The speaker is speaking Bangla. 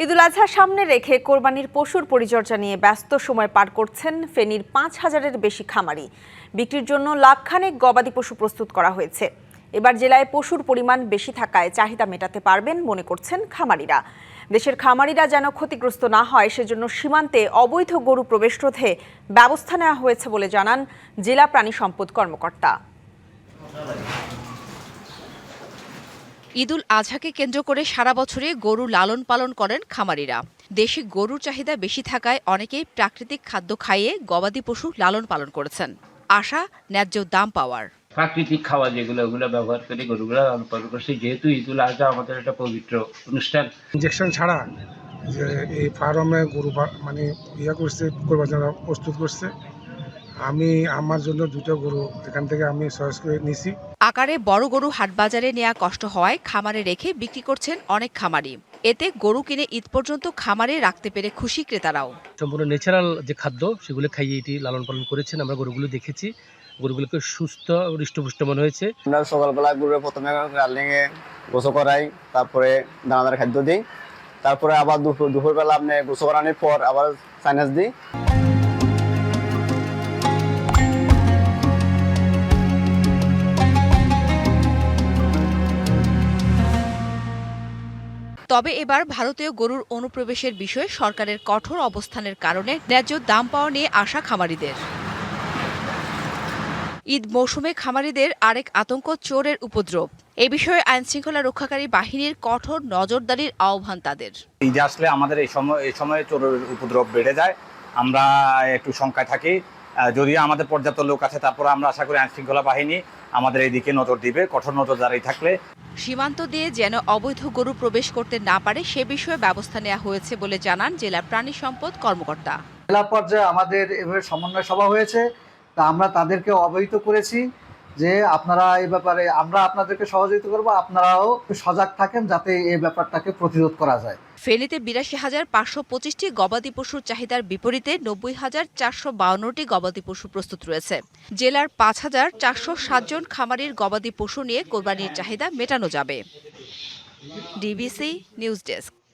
ঈদুল আজহা সামনে রেখে কোরবানির পশুর পরিচর্যা নিয়ে ব্যস্ত সময় পার করছেন ফেনীর ৫,০০০-এর বেশি খামারি। বিক্রির জন্য লাখখানেক গবাদি পশু প্রস্তুত করা হয়েছে। এবার জেলায় পশুর পরিমাণ বেশি থাকায় চাহিদা মেটাতে পারবেন মনে করছেন খামারিরা। দেশের খামারিরা যেন ক্ষতিগ্রস্ত না হয় সেজন্য সীমান্তে অবৈধ গরু প্রবেশ রোধে ব্যবস্থা নেওয়া হয়েছে বলে জানান জেলা প্রাণী সম্পদ কর্মকর্তা। ঈদুল আজহাকে কেন্দ্র করে সারা বছরে গরু লালন পালন করেন খামারিরা। দেশে গরুর চাহিদা বেশি থাকায় অনেকেই প্রাকৃতিক খাদ্য খাইয়ে গবাদি পশু লালন পালন করেছেন, আশা ন্যায্য দাম পাওয়ার। প্রাকৃতিক খাওয়া যেগুলো ওগুলো ব্যবহার করে গরুগুলো লালন পালন করছে। যেহেতু ঈদুল আজহা আমাদের একটা পবিত্র অনুষ্ঠান, ইনজেকশন ছাড়া যে এই ফার্মে গরু মানে করছে, করবার জন্য প্রস্তুত করছে। আমি আমার জন্য দুটো গরু এখান থেকে আমি চয়েস করে নিছি। আকারে বড় গরু হাটবাজারে নেওয়া কষ্ট হওয়ায় খামারে রেখে বিক্রি করছেন অনেক খামারি। এতে গরু কিনে ঈদ পর্যন্ত খামারে রাখতে পেরে খুশি ক্রেতারাও। সম্পূর্ণ ন্যাচারাল যে খাদ্য সেগুলো খাইয়ে এটি লালন পালন করেছেন। আমরা গরুগুলো দেখেছি, গরুগুলোকে সুস্থ হৃষ্টপুষ্ট মনে হয়েছে। আমরা সকালবেলা গরুর প্রথমে রান্নিংয়ে গোসল করাই, তারপরে দানাদার খাদ্য দিই, তারপরে আবার দুপুরবেলা আপনি গোসল করানোর পর আবার সাইনাস দিই। তবে এবার ভারতীয় গরুর অনুপ্রবেশের বিষয়ে সরকারের কঠোর অবস্থানের কারণে ন্যায্য দাম পাওয়া নিয়ে আশা খামারিদের। ঈদ মৌসুমে খামারিদের আরেক আতঙ্ক চোরের উপদ্রব। এ বিষয়ে আইনশৃঙ্খলা রক্ষাকারী বাহিনীর কঠোর নজরদারির আহ্বান তাদের। ঈদে আসলে আমাদের এই সময়ে চোরের উপদ্রব বেড়ে যায়, আমরা একটু শঙ্কায় থাকি। যদিও আমাদের পর্যাপ্ত লোক আছে, তারপর আমরা আশা করি আইনশৃঙ্খলা বাহিনী আমাদের এই দিকে নজর দিবে, কঠোর নজরদারি থাকলে। সীমান্ত দিয়ে যেন অবৈধ গরু প্রবেশ করতে না পারে সে বিষয়ে ব্যবস্থা নেওয়া হয়েছে বলে জানান জেলা প্রাণী সম্পদ কর্মকর্তা। জেলা পর্যায়ে আমাদের এভাবে সমন্বয় সভা হয়েছে, তা আমরা তাদেরকে অবহিত করেছি যে আপনারা এই ব্যাপারে আমরা আপনাদেরকে সহযোগিতা করব, আপনারাও সজাগ থাকেন যাতে এই ব্যাপারটাকে প্রতিরোধ করা যায়। ফেনীতে ৮২,৫২৫টি গবাদি পশুর চাহিদার বিপরীতে ৯০,৪৫২টি গবাদি পশু প্রস্তুত রয়েছে। জেলার ৫,৪০৭ জন খামারির গবাদি পশু নিয়ে কোরবানির চাহিদা মেটানো যাবে। DBC news desk.